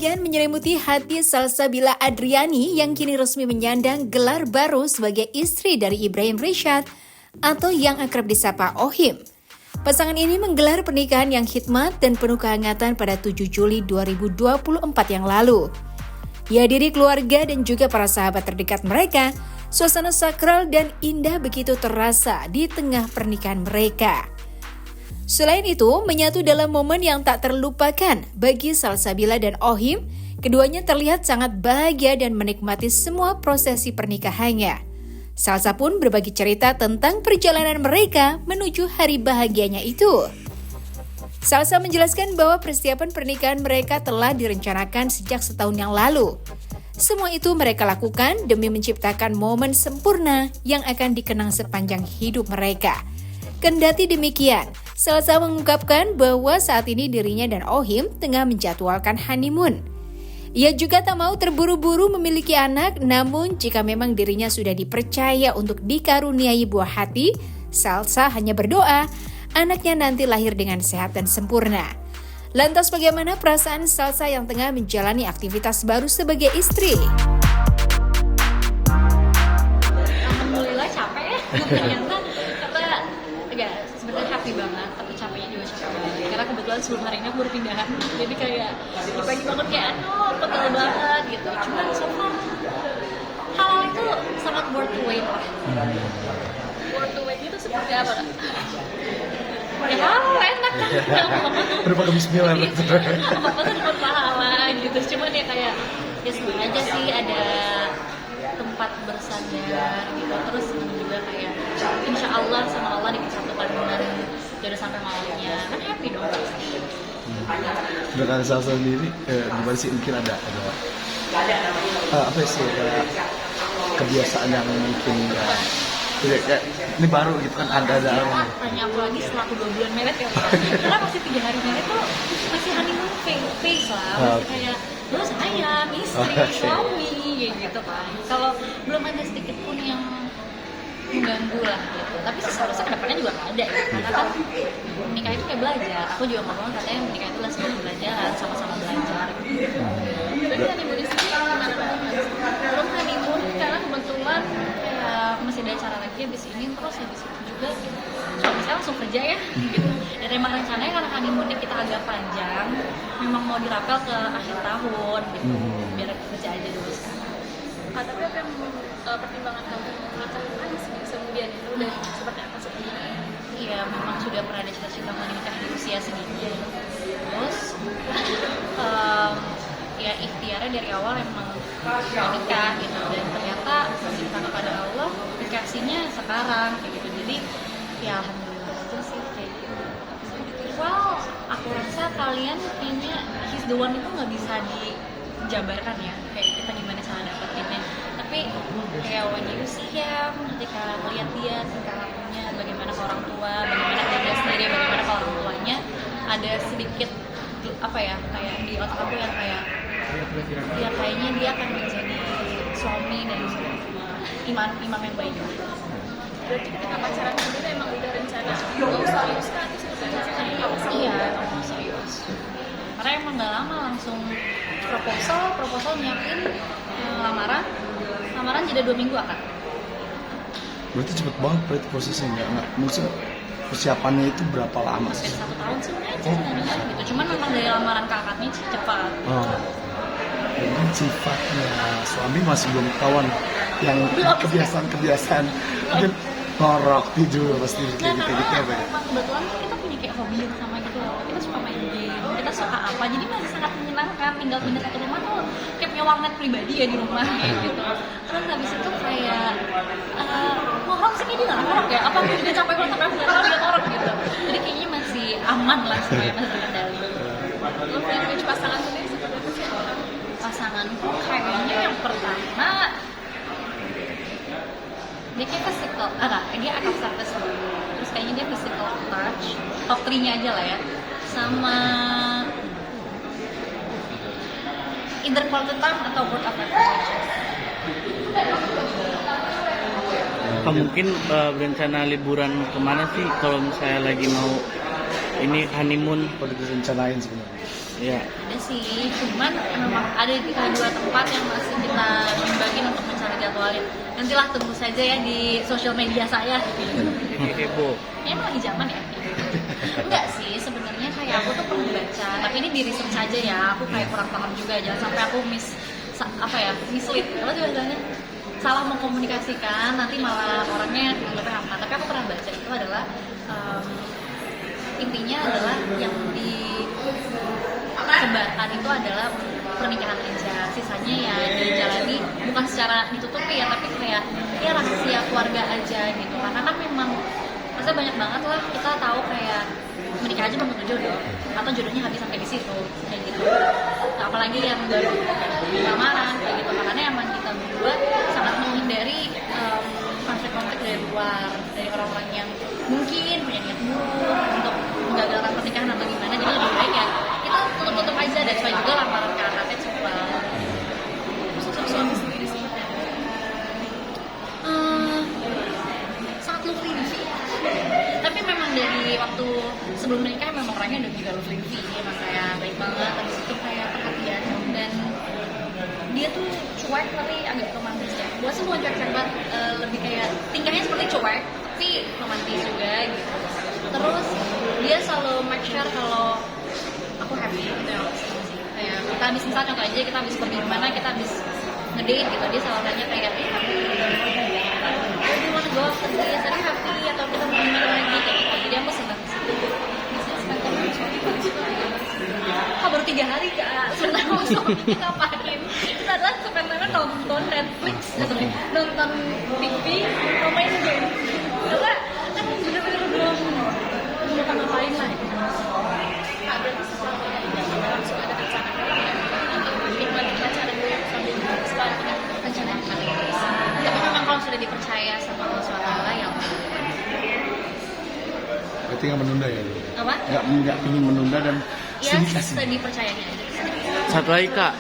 kebahagiaan menyelimuti hati Salsabila Adriani yang kini resmi menyandang gelar baru sebagai istri dari Ibrahim Rishad atau yang akrab disapa Ohim. Pasangan ini menggelar pernikahan yang khidmat dan penuh kehangatan pada 7 Juli 2024 yang lalu. Dihadiri keluarga dan juga para sahabat terdekat mereka, suasana sakral dan indah begitu terasa di tengah pernikahan mereka. Selain itu, menyatu dalam momen yang tak terlupakan bagi Salsabila dan Ohim, keduanya terlihat sangat bahagia dan menikmati semua prosesi pernikahannya. Salsa pun berbagi cerita tentang perjalanan mereka menuju hari bahagianya itu. Salsa menjelaskan bahwa persiapan pernikahan mereka telah direncanakan sejak setahun yang lalu. Semua itu mereka lakukan demi menciptakan momen sempurna yang akan dikenang sepanjang hidup mereka. Kendati demikian, Salsa mengungkapkan bahwa saat ini dirinya dan Ohim tengah menjadwalkan honeymoon. Ia juga tak mau terburu-buru memiliki anak, namun jika memang dirinya sudah dipercaya untuk dikaruniai buah hati, Salsa hanya berdoa anaknya nanti lahir dengan sehat dan sempurna. Lantas bagaimana perasaan Salsa yang tengah menjalani aktivitas baru sebagai istri? Alhamdulillah capek ya, ternyata sebenarnya happy banget, tapi capeknya juga capek banget. Karena kebetulan sebelum hari ini aku baru pindahan, jadi kayak pagi banget kayak pegel banget gitu. Cuman so far hal itu sangat worth the wait lah. Worth the wait itu seperti apa kak? Ya enak kan? Berpakai bismillah betul. Apa-apa tuh dapat pahala gitu. Cuman ya kayak ya senang aja sih ada tempat bersandar gitu. Terus juga kayak insya Allah sama Allah dikesatukan dengan jodoh sampai malamnya, kan happy dong. Dengan Salsa sendiri, gimana sih mungkin ada apa sih kebiasaan yang mungkin kayak ini baru gitu kan ada orang. Tanya aku lagi setelah aku 2 bulan merit ya, karena masih 3 hari merit tuh masih honeymoon phase lah, masih kayak lu sayang, istri, suami gitu kan. Kalau belum ada sedikit pun yang mengganggu lah gitu. Tapi seharusnya kedepannya juga gak ada ya, karena kan menikah itu kayak belajar. Aku juga ngomong katanya menikah itu lah sebuah belajaran, sama-sama belajar gitu. Jadi honeymoon istri gimana? Belum honeymoon karena kebetulan masih ada acara lagi habis ini, terus habis itu juga suami saya langsung kerja ya gitu. Dan emang rencananya karena honeymoonnya kita agak panjang, memang mau dirapel ke akhir tahun gitu, biar kerja aja dulu sekarang. Tapi apa yang pertimbangan kamu menikah kemudian itu dan seperti apa sebelumnya? Iya, memang sudah pernah ada cita-cita menikah di usia segini. Terus ya ikhtiarnya dari awal emang menikah gitu, dan ternyata cinta kepada Allah dikasihnya sekarang kayak gitu. Jadi ya alhamdulillah aja sih kayak gitu. Well, aku rasa kalian kayaknya he's the one itu nggak bisa dijabarkan ya, kayak kita gimana cara dapetinnya. Tapi kayak when you see him, ketika melihat dia, tingkah lakunya, bagaimana ke orang tua, bagaimana ke dia sendiri, bagaimana ke orang tuanya, ada sedikit apa ya, kayak di otak aku yang kayak ya kayaknya dia akan menjadi suami dan imam yang baik. Berarti ketika pacaran sendiri emang udah rencana mau serius kan atau seperti apa? Iya, mau serius. Karena emang nggak lama langsung proposal nyiapin lamaran jeda 2 minggu akan. Berarti cepet banget berarti prosesnya nggak maksudnya persiapannya itu berapa lama sih? 1 tahun sebenarnya gitu. Cuman memang dari lamaran kakaknya cepat. Mungkin sifatnya suami masih belum ketahuan yang kebiasaan mungkin ngorok tidur pasti kayak gitu apa ya? Kebetulan kita punya kayak hobi yang sama gitu loh. Kita suka main game, kita suka apa, jadi masih sangat menyenangkan. Tinggal pindah satu rumah tuh kayak punya warnet pribadi ya di rumah kayak gitu. Terus habis itu kayak ngorok sih dia nggak ngorok ya, apa aku juga capek banget sampai aku nggak tahu dia ngorok gitu. Jadi kayaknya masih aman lah semuanya, masih terkendali. Lo punya image pasangan sendiri seperti apa sih? Pasanganku kayaknya yang pertama dia kayak physical, dia akan service dulu. Terus kayaknya dia physical touch, top 3-nya aja lah ya. Sama either quality time atau word of affirmation. Mungkin berencana liburan kemana sih kalau misalnya lagi mau ini honeymoon? Udah direncanain sebenarnya. Ya. Ada sih, cuman memang ada di 2 tempat yang masih kita bimbangin untuk mencari jadwalnya. Nantilah tunggu saja ya di sosial media saya. Heboh. Emang lagi zaman ya? Enggak sih, sebenarnya kayak aku tuh pernah baca, tapi ini di research aja ya. Aku kayak kurang paham juga, jangan sampai aku mislead. Apa sih bahasanya? Salah mengkomunikasikan, nanti malah orangnya nggak apa. Tapi aku pernah baca itu adalah intinya adalah yang disebarkan itu adalah pernikahan aja, sisanya ya dijalani bukan secara ditutupi ya, tapi kayak ya rahasia keluarga aja gitu. Karena kan memang masa banyak banget lah kita tahu kayak menikah aja belum tentu jodoh atau jodohnya habis sampai di situ kayak gitu. Nah, apalagi yang baru lamaran kayak gitu, makanya emang kita berdua sangat menghindari konflik-konflik dari luar, dari orang-orang yang mungkin punya niat buruk untuk menggagalkan pernikahan atau gimana. Jadi lebih baik ya kita tutup-tutup aja, dan supaya juga lamaran ke akad seksual. Sosok suami sendiri sih sangat lovely sih. Tapi memang dari waktu sebelum menikah memang orangnya udah juga lovely, emang kayak baik banget. Habis itu kayak perhatian, dan dia tuh cuek tapi agak romantis ya. Gue sih bukan cuek banget, lebih kayak tingkahnya seperti cuek tapi romantis juga gitu. Terus dia selalu make sure kalau aku happy gitu ya. Kayak kita habis, misalnya contoh aja kita habis pergi kemana, kita habis ngedate gitu, dia selalu nanya kayak do you wanna go after this, are you happy, atau kita mau gimana lagi kayak gitu. Jadi aku senang bisa spend time with suami baru 3 hari kak, spend time with suami ngapain? Kita adalah spend time nonton Netflix, nonton TV, main game. Coba kan bener-bener belum ngapain lah. Ada sesuatu yang langsung ada rencana untuk nikmati acara sambil rencana kali. Tapi memang kalau sudah dipercaya sama Allah SWT ya Berarti nggak menunda ya? apa? Nggak ingin menunda dan Ya sedikit. dipercayanya aja. Satu lagi kak,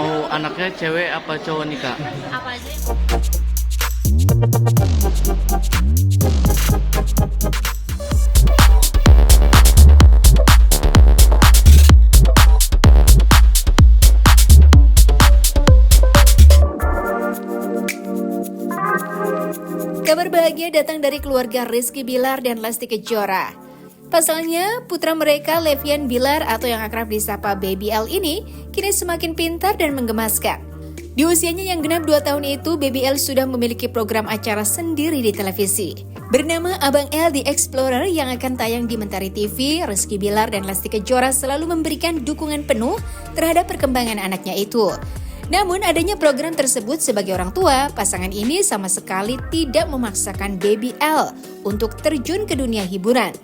mau anaknya cewek apa cowok nih kak? Apa aja? Kabar bahagia datang dari keluarga Rizky Bilar dan Lesti Kejora. Pasalnya, putra mereka Levian Bilar atau yang akrab disapa Baby L ini kini semakin pintar dan menggemaskan. Di usianya yang genap 2 tahun itu, Baby L sudah memiliki program acara sendiri di televisi. Bernama Abang L The Explorer yang akan tayang di Mentari TV, Rizky Bilar dan Lesti Kejora selalu memberikan dukungan penuh terhadap perkembangan anaknya itu. Namun adanya program tersebut sebagai orang tua, pasangan ini sama sekali tidak memaksakan Baby L untuk terjun ke dunia hiburan.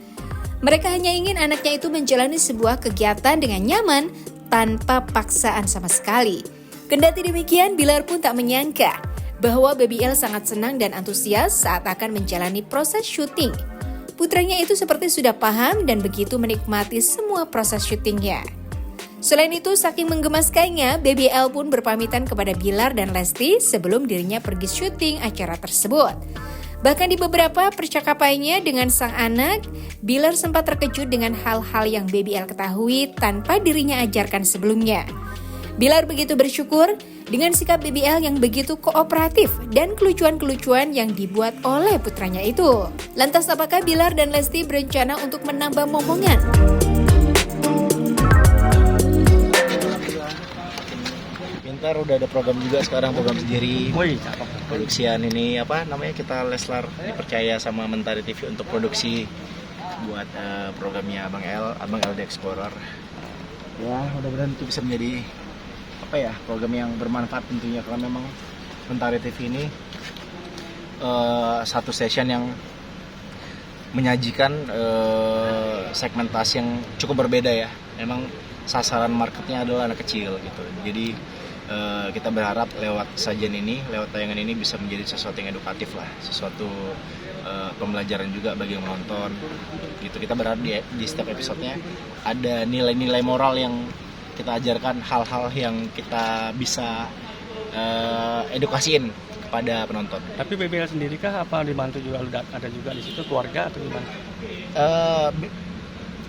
Mereka hanya ingin anaknya itu menjalani sebuah kegiatan dengan nyaman tanpa paksaan sama sekali. Kendati demikian, Bilar pun tak menyangka bahwa Baby L sangat senang dan antusias saat akan menjalani proses syuting. Putranya itu seperti sudah paham dan begitu menikmati semua proses syutingnya. Selain itu, saking menggemaskannya, Baby L pun berpamitan kepada Bilar dan Lesti sebelum dirinya pergi syuting acara tersebut. Bahkan di beberapa percakapannya dengan sang anak, Bilar sempat terkejut dengan hal-hal yang Baby L ketahui tanpa dirinya ajarkan sebelumnya. Bilar begitu bersyukur dengan sikap Baby L yang begitu kooperatif dan kelucuan-kelucuan yang dibuat oleh putranya itu. Lantas apakah Bilar dan Lesti berencana untuk menambah momongan? Pintar udah ada program juga sekarang, program sendiri. Produksian ini apa namanya, kita Leslar dipercaya sama Mentari TV untuk produksi buat programnya Abang L The Explorer. Ya mudah-mudahan itu bisa menjadi apa ya, program yang bermanfaat tentunya, karena memang Mentari TV ini satu station yang menyajikan segmentasi yang cukup berbeda ya. Memang sasaran marketnya adalah anak kecil gitu. Jadi kita berharap lewat sajian ini, lewat tayangan ini bisa menjadi sesuatu yang edukatif lah, sesuatu pembelajaran juga bagi yang menonton gitu. Kita berharap di setiap episodenya ada nilai-nilai moral yang kita ajarkan, hal-hal yang kita bisa edukasiin kepada penonton. Tapi BBL sendiri kah apa dibantu juga, ada juga di situ keluarga atau gimana?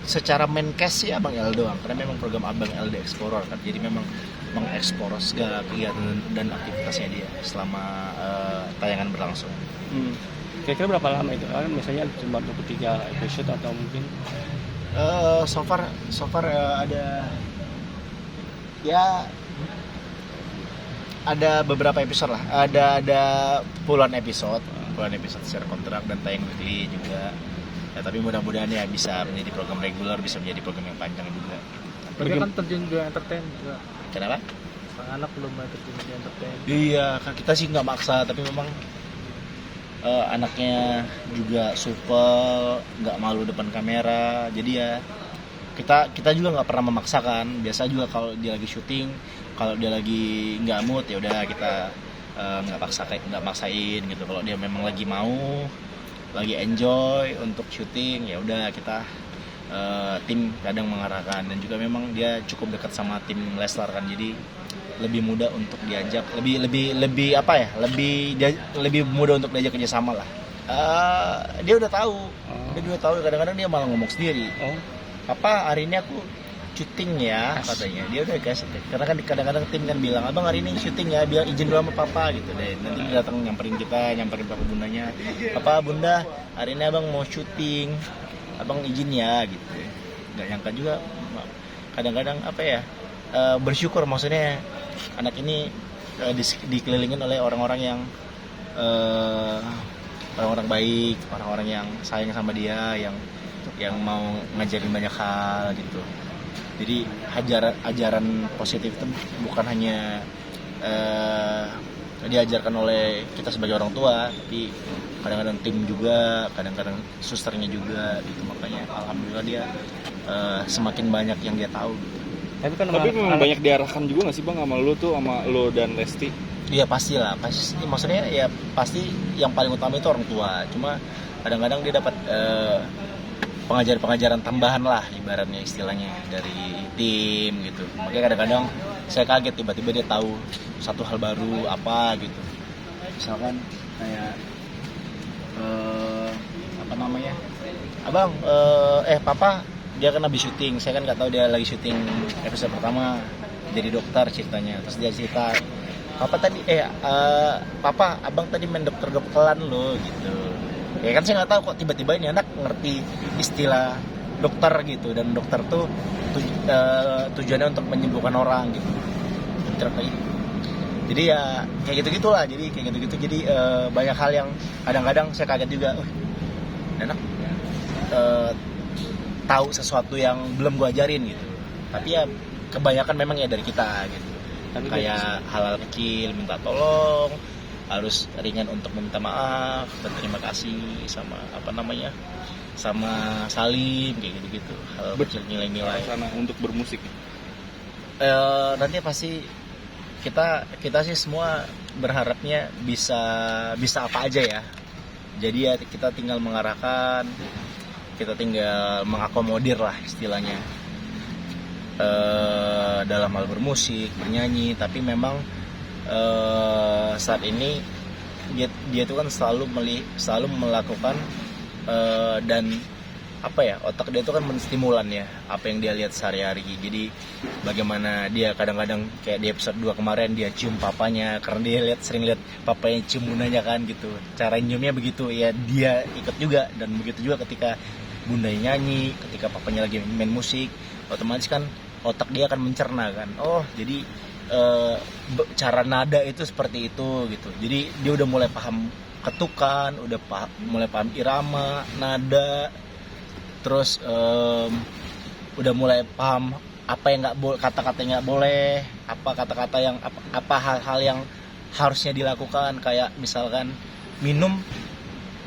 secara main cast sih Abang L doang, karena memang program Abang L The Explorer kan, jadi memang mengeksplor segala kegiatan dan aktivitasnya dia selama tayangan berlangsung. Kira-kira berapa lama itu? Misalnya cuma 23 episode atau mungkin? So far ada ya ada beberapa episode lah, ada puluhan episode secara kontrak dan tayang weekly juga ya, tapi mudah-mudahan ya bisa menjadi program reguler, bisa menjadi program yang panjang juga. Tapi kan terjun juga entertain juga. Kenapa? Anak belum mau terjun juga entertain. Iya, kan kita sih nggak maksa, tapi memang anaknya juga supel, nggak malu depan kamera, jadi ya kita juga nggak pernah memaksakan. Biasa juga kalau dia lagi syuting, kalau dia lagi nggak mood ya udah kita nggak maksain gitu. Kalau dia memang lagi mau, lagi enjoy untuk syuting ya udah kita tim kadang mengarahkan, dan juga memang dia cukup dekat sama tim Leslar kan, jadi lebih mudah untuk diajak, lebih apa ya, lebih mudah untuk diajak kerjasama lah. Dia udah tahu, kadang-kadang dia malah ngomong sendiri. Apa hari ini aku syuting ya, katanya. Dia udah kasih, karena kan kadang-kadang tim kan bilang, abang hari ini syuting ya, biar izin dulu sama papa gitu deh. Nanti dia datang nyamperin papa bundanya, papa bunda hari ini abang mau syuting, abang izin ya gitu. Nggak nyangka juga kadang-kadang apa ya, bersyukur maksudnya anak ini dikelilingin oleh orang-orang yang orang-orang baik, orang-orang yang sayang sama dia, yang mau ngajarin banyak hal gitu. Jadi ajaran positif itu bukan hanya diajarkan oleh kita sebagai orang tua, tapi kadang-kadang tim juga, kadang-kadang susternya juga gitu. Makanya alhamdulillah dia semakin banyak yang dia tahu gitu. Tapi memang banyak diarahkan juga nggak sih bang sama lu tuh, sama lu dan Lesti? Iya pastilah, pasti. Maksudnya ya pasti yang paling utama itu orang tua. Cuma kadang-kadang dia dapat pengajaran tambahan lah ibaratnya, istilahnya dari tim gitu. Makanya kadang-kadang saya kaget tiba-tiba dia tahu satu hal baru apa gitu. Misalkan kayak apa namanya, abang papa dia kan habis syuting, saya kan nggak tahu dia lagi syuting episode pertama jadi dokter ceritanya. Terus dia cerita, papa abang tadi main dokteran lo gitu. Ya kan saya nggak tahu kok tiba-tiba ini anak ngerti istilah dokter gitu, dan dokter tuh tujuannya untuk menyembuhkan orang gitu. Jadi ya kayak gitu-gitulah, jadi banyak hal yang kadang-kadang saya kaget juga, anak tahu sesuatu yang belum gue ajarin gitu. Tapi ya kebanyakan memang ya dari kita gitu. Kayak hal-hal kecil, minta tolong, harus ringan untuk meminta maaf, berterima kasih sama sama salim kayak gitu-gitu. Hal kecil, nilai-nilai. Sana untuk bermusik. Nanti pasti kita sih semua berharapnya bisa apa aja ya. Jadi ya kita tinggal mengarahkan, kita tinggal mengakomodir lah istilahnya dalam hal bermusik, bernyanyi. Tapi memang saat ini dia itu kan selalu melakukan dan apa ya, otak dia itu kan menstimulan ya apa yang dia lihat sehari-hari. Jadi bagaimana dia kadang-kadang kayak di episode 2 kemarin dia cium papanya karena dia sering lihat papanya cium bundanya kan gitu. Cara nyiumnya begitu ya, dia ikut juga. Dan begitu juga ketika bundanya nyanyi, ketika papanya lagi main musik, otomatis kan otak dia akan mencerna kan. Oh, jadi cara nada itu seperti itu gitu. Jadi dia udah mulai paham ketukan, mulai paham irama, nada. Terus udah mulai paham apa yang nggak boleh, kata-kata yang nggak boleh, apa kata-kata yang apa hal-hal yang harusnya dilakukan, kayak misalkan minum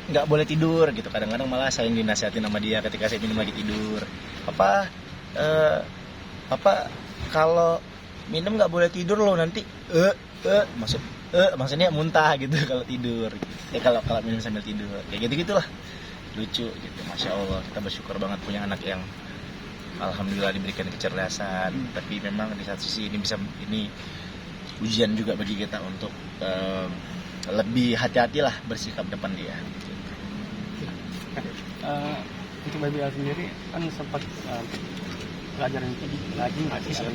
nggak boleh tidur gitu. Kadang-kadang malah saya yang dinasihatin sama dia ketika saya minum lagi tidur, apa kalau minum nggak boleh tidur loh, nanti maksudnya muntah gitu kalau tidur ya, kalau minum sambil tidur kayak gitu-gitulah. Lucu gitu, Masya Allah. Kita bersyukur banget punya anak yang alhamdulillah diberikan kecerdasan. Tapi memang di satu sisi ini ujian juga bagi kita untuk lebih hati-hatilah bersikap depan dia. Untuk BBL sendiri kan sempat pelajaran itu ngaji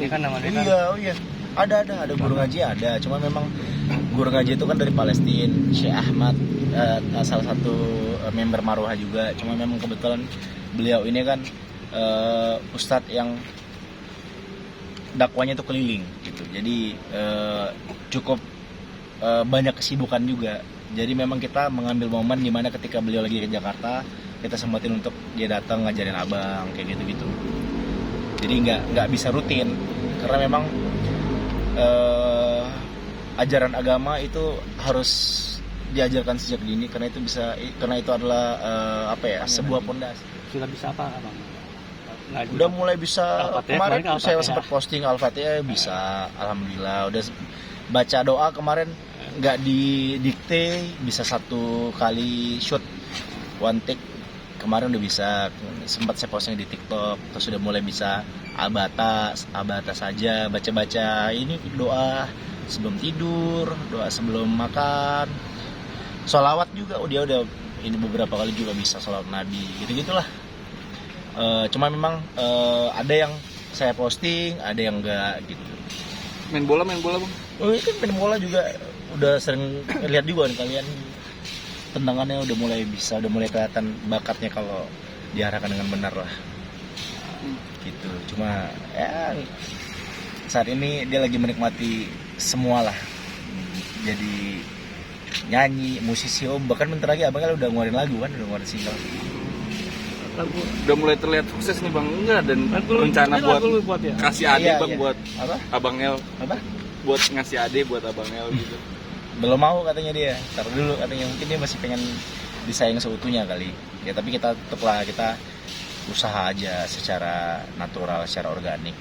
ini kan namanya kan. Iya, oh iya. Ada guru ngaji ada. Cuma memang guru ngaji itu kan dari Palestina, Syekh Ahmad, salah satu member Marwah juga. Cuma memang kebetulan beliau ini kan ustadz yang dakwanya itu keliling gitu. Jadi cukup banyak kesibukan juga. Jadi memang kita mengambil momen di mana ketika beliau lagi ke Jakarta, kita sempetin untuk dia datang ngajarin abang kayak gitu-gitu. Jadi nggak bisa rutin karena memang ajaran agama itu harus diajarkan sejak dini karena itu adalah sebuah pondasi. Sudah bisa apa Abang? Ngaji. Udah mulai bisa. Al-Fatihah, Kemarin saya Al-Fatihah. sempat posting Al-Fatihah bisa, alhamdulillah. Udah baca doa kemarin nggak didikte, bisa 1 kali shoot one take. Kemarin udah bisa, sempat saya posting di TikTok, terus sudah mulai bisa abata saja, baca-baca ini doa sebelum tidur, doa sebelum makan, sholawat juga, dia udah ini beberapa kali juga bisa sholawat Nabi, gitu-gitulah. Cuma memang ada yang saya posting, ada yang enggak gitu. Main bola Bang? Oh itu main bola juga udah sering lihat juga nih kalian. Tendangannya udah mulai bisa, udah mulai kelihatan bakatnya kalau diarahkan dengan benar lah. Gitu. Cuma ya saat ini dia lagi menikmati semua lah. Jadi nyanyi, musisi, bahkan bentar lagi abangnya udah ngeluarin lagu kan, udah ngeluarin single. Udah mulai terlihat sukses nih Bang, enggak? Dan rencana buat ya? kasih ade Iya, Bang iya. buat Apa? Abang El, Apa? buat ngasih ade buat Abang El gitu. Belum mau katanya dia, ntar dulu katanya, mungkin dia masih pengen disayang seutuhnya kali ya, tapi kita tetaplah, kita usaha aja secara natural, secara organik.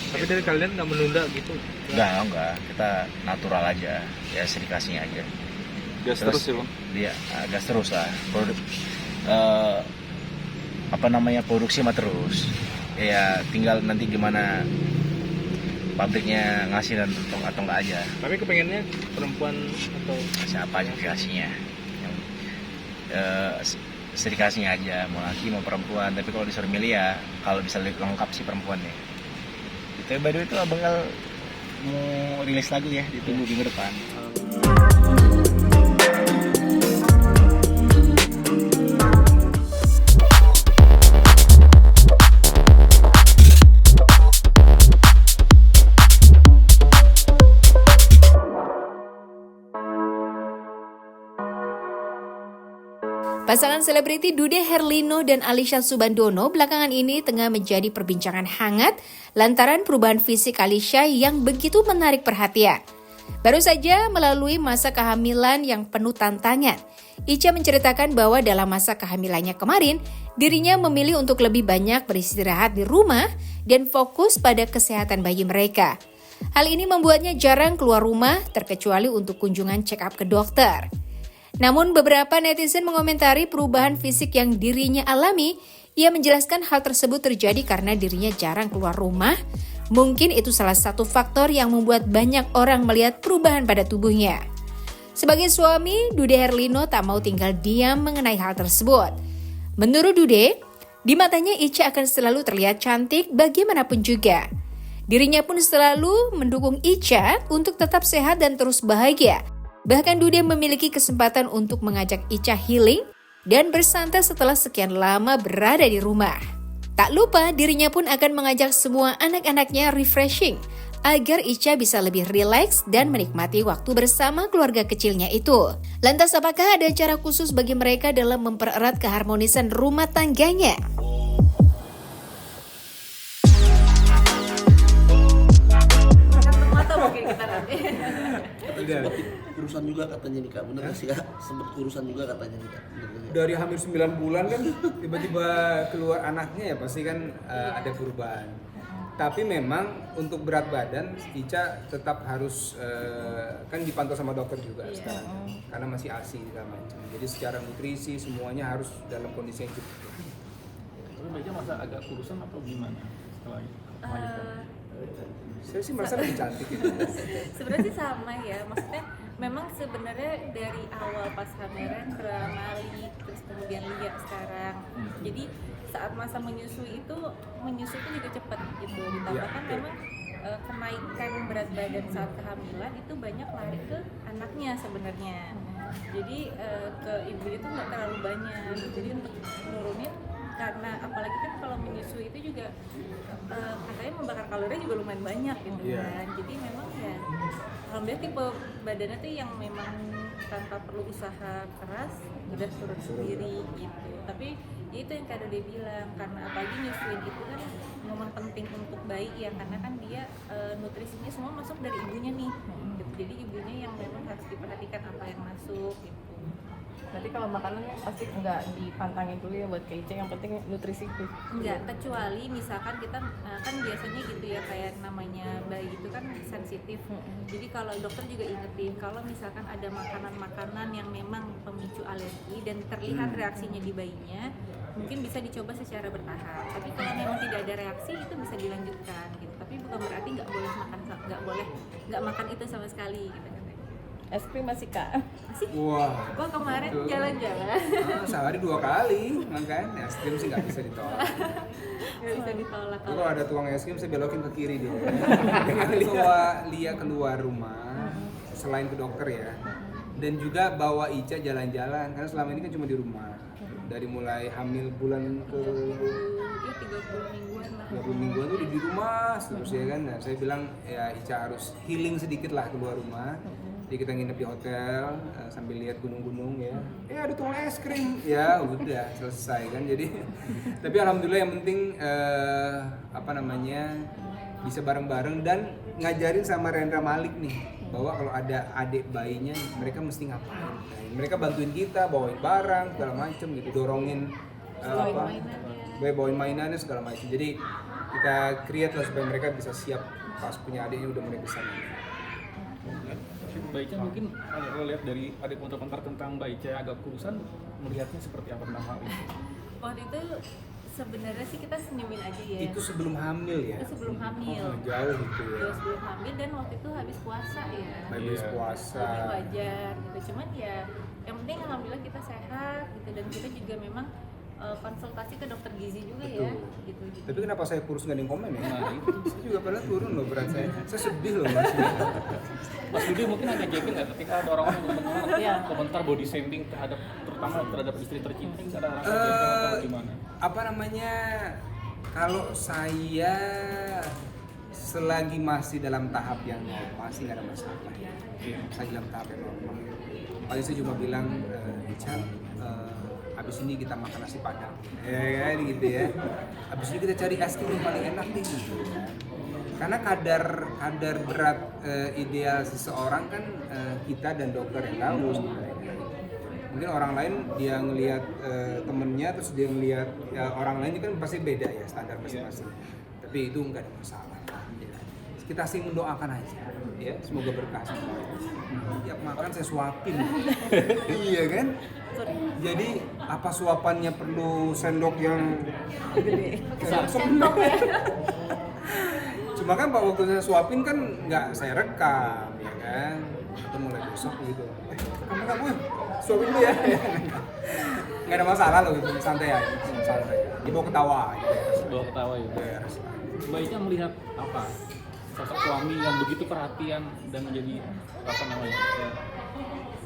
Tapi dari kalian nggak menunda gitu? Enggak, kita natural aja ya, sedikasinya aja. Gas terus ya Bang? Dia gas terus lah, produksi mah terus ya, tinggal nanti gimana pabriknya ngasih dan atau enggak aja. Tapi kepengennya perempuan atau Siapa aja dikasihnya, yang sedikasinya aja, mau laki mau perempuan. Tapi kalau disuruh milih ya, kalau bisa lengkap sih perempuan nih. Itu by the way itu abang mau rilis lagu ya, ditunggu minggu depan. Pasangan selebriti Dude Herlino dan Alisha Subandono belakangan ini tengah menjadi perbincangan hangat lantaran perubahan fisik Alisha yang begitu menarik perhatian. Baru saja melalui masa kehamilan yang penuh tantangan, Icha menceritakan bahwa dalam masa kehamilannya kemarin, dirinya memilih untuk lebih banyak beristirahat di rumah dan fokus pada kesehatan bayi mereka. Hal ini membuatnya jarang keluar rumah, terkecuali untuk kunjungan check up ke dokter. Namun beberapa netizen mengomentari perubahan fisik yang dirinya alami. Ia menjelaskan hal tersebut terjadi karena dirinya jarang keluar rumah. Mungkin itu salah satu faktor yang membuat banyak orang melihat perubahan pada tubuhnya. Sebagai suami, Dude Herlino tak mau tinggal diam mengenai hal tersebut. Menurut Dude, di matanya Icha akan selalu terlihat cantik bagaimanapun juga. Dirinya pun selalu mendukung Icha untuk tetap sehat dan terus bahagia. Bahkan Dude memiliki kesempatan untuk mengajak Icha healing dan bersantai setelah sekian lama berada di rumah. Tak lupa dirinya pun akan mengajak semua anak-anaknya refreshing agar Icha bisa lebih rileks dan menikmati waktu bersama keluarga kecilnya itu. Lantas apakah ada cara khusus bagi mereka dalam mempererat keharmonisan rumah tangganya? Sempat kurusan juga katanya nih Kak, bener nggak sih Kak? Sempat kurusan juga katanya nih Kak, bener nggak? Dari hampir 9 bulan kan tiba-tiba keluar anaknya ya pasti kan ada perubahan. Tapi memang untuk berat badan Ica tetap harus kan dipantau sama dokter juga sekarang karena masih ASI segala macam. Jadi secara nutrisi semuanya harus dalam kondisi yang cukup. Tapi Ica masa agak kurusan atau gimana setelah itu? Saya sih merasa lebih cantik gitu. Sebenarnya sih sama ya, maksudnya memang sebenarnya dari awal pas hamil Rendra, Malik, terus kemudian Lia sekarang. Jadi saat masa menyusui itu juga cepat gitu. Ditambahkan memang kenaikan berat badan saat kehamilan itu banyak lari ke anaknya sebenarnya. Jadi ke ibu itu nggak terlalu banyak. Jadi untuk nurunin, karena apalagi kan kalau menyusui itu juga katanya membakar kalori juga lumayan banyak gitu kan. Jadi memang ya alhamdulillah tipe badannya tuh yang memang tanpa perlu usaha keras udah turun sendiri gitu. Tapi ya itu yang Kak Dede bilang, karena apalagi nyusuin itu kan momen penting untuk bayi ya, karena kan dia nutrisinya semua masuk dari ibunya nih gitu. Jadi ibunya yang memang harus diperhatikan apa yang masuk gitu. Berarti kalau makanannya pasti nggak dipantangin dulu ya buat Kak Ica, yang penting nutrisi tuh. Enggak, kecuali misalkan kita kan biasanya gitu ya, kayak namanya bayi itu kan sensitif. Jadi kalau dokter juga ingetin kalau misalkan ada makanan-makanan yang memang pemicu alergi dan terlihat reaksinya di bayinya, mungkin bisa dicoba secara bertahap. Tapi kalau memang tidak ada reaksi itu bisa dilanjutkan gitu. Tapi bukan berarti nggak makan itu sama sekali gitu. Es krim masih Kak? Masih? Wah. Gua kemarin jalan-jalan. Sehari 2 kali makan es krim sih nggak bisa ditolak. Nggak bisa ditolak. Kalau ada tuang es krim saya belokin ke kiri dia. Lia keluar rumah selain ke dokter ya, dan juga bawa Ica jalan-jalan karena selama ini kan cuma di rumah. Dari mulai hamil bulan ke 30 mingguan lah. 30 mingguan tuh di rumah terus ya kan. Nah, saya bilang ya Ica harus healing sedikit lah keluar rumah. Jadi kita nginep di hotel sambil lihat gunung-gunung ya. Ada tuang es krim. Ya udah selesai kan. Jadi tapi alhamdulillah yang penting bisa bareng-bareng dan ngajarin sama Rendra Malik nih bahwa kalau ada adik bayinya mereka mesti ngapain. Nah, mereka bantuin kita bawain barang segala macem gitu, dorongin bawain mainannya segala macam. Jadi kita create lah supaya mereka bisa siap pas punya adiknya udah mulai besar. Mbak Ica mungkin kalau lihat dari ada komentar tentang Mbak Ica agak kurusan, melihatnya seperti apa tentang hal itu? Waktu itu sebenarnya sih kita senyumin aja ya. Itu sebelum hamil ya? Itu sebelum hamil. Jauh gitu ya? Jauh sebelum hamil dan waktu itu habis puasa ya. Habis puasa. Jadi wajar gitu. Cuman ya yang penting alhamdulillah kita sehat gitu, dan kita juga memang konsultasi ke dokter gizi juga. Betul. Ya gitu. Tapi kenapa saya kurus nggak ada yang komen ya? Nah, itu saya juga pernah turun loh berat saya. Saya sedih loh Mas. Mas Budi mungkin agak jekin nggak ketika ada orang-orang komentar body shaming terutama terhadap istri tercinta, ada orang atau gimana? Apa namanya? Kalau saya selagi masih dalam tahap yang normal sih nggak ada masalah ya. Saya dalam tahap yang normal. Paling saya cuma bilang, Ica, abis ini kita makan nasi padang, ya gitu ya. Abis ini kita cari es krim yang paling enak nih gitu kan. Karena kadar berat ideal seseorang kan kita dan dokter yang tahu sebenarnya. Mungkin orang lain dia ngelihat temennya, terus dia ngelihat ya, orang lain itu kan pasti beda ya standar masing-masing. Tapi itu nggak ada masalah. Ya. Kita sih mendoakan aja, ya semoga berkah semua. Tiap makan saya suapin, iya kan? Jadi apa suapannya perlu sendok yang gede? Sendok ya. Cuma kan pak waktu saya suapin kan nggak saya rekam, ya kan? Atau mulai besok gitu. Kamu suapin dulu ya. Nggak ada masalah loh gitu, santai aja, santai. Dibawa ketawa. Dibawa ketawa ya. Mbak Ica melihat apa? Sosok suami yang begitu perhatian dan menjadi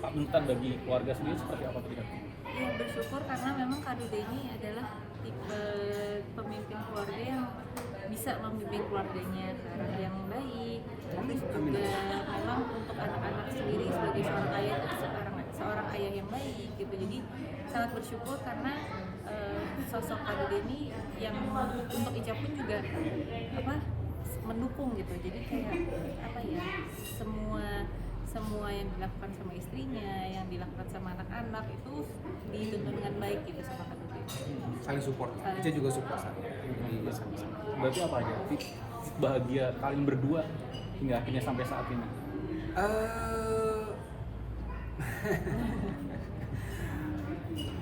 panutan bagi keluarga sendiri seperti apa terlihatnya? Ya bersyukur karena memang Kak Dede ini adalah tipe pemimpin keluarga yang bisa memimpin keluarganya ke arah yang baik. Terus juga memang untuk anak-anak sendiri sebagai seorang ayah itu seorang ayah yang baik gitu. Jadi sangat bersyukur karena sosok Kak Dede ini yang untuk Ica pun juga mendukung gitu. Jadi kayak semua yang dilakukan sama istrinya, yang dilakukan sama anak-anak itu dituntun dengan baik gitu sama Kak Dede. Saling support. Ica juga support saya. Sama-sama. Berarti apa aja tips bahagia kalian berdua hingga akhirnya sampai saat ini?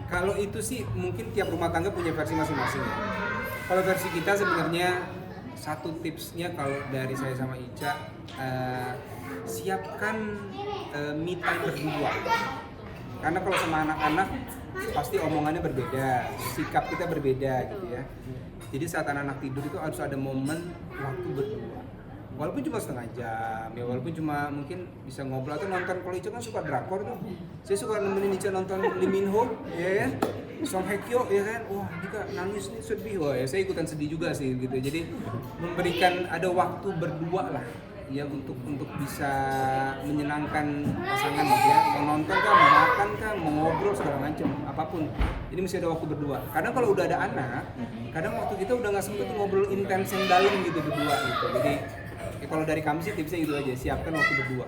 Kalau itu sih mungkin tiap rumah tangga punya versi masing-masing ya. Kalau versi kita sebenarnya satu tipsnya kalau dari saya sama Ica, siapkan me time berdua. Karena kalau sama anak-anak pasti omongannya berbeda, sikap kita berbeda gitu ya. Jadi saat anak-anak tidur itu harus ada momen waktu berdua. Walaupun cuma setengah jam, ya walaupun cuma mungkin bisa ngobrol atau nonton. Kalau Ica kan suka drakor tuh, saya suka nemenin Ica nonton Lee Min Ho, ya kan, Song Hye Kyo, ya kan, wah Dika nangis nih sedih, wah ya saya ikutan sedih juga sih gitu. Jadi memberikan ada waktu berdua lah, ya untuk bisa menyenangkan pasangan ya, mau nonton kah, mau makan kah, mau ngobrol segala macam, apapun. Jadi mesti ada waktu berdua. Karena kalau udah ada anak, kadang waktu kita udah nggak sempet ngobrol intens yang dalam gitu berdua gitu. Jadi kalau dari kami sih tipsnya itu aja, siapkan waktu berdua.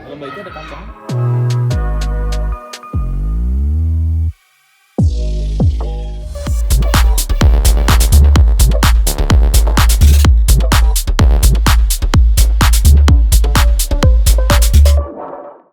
Kalau Mbak Ica ada tambahan?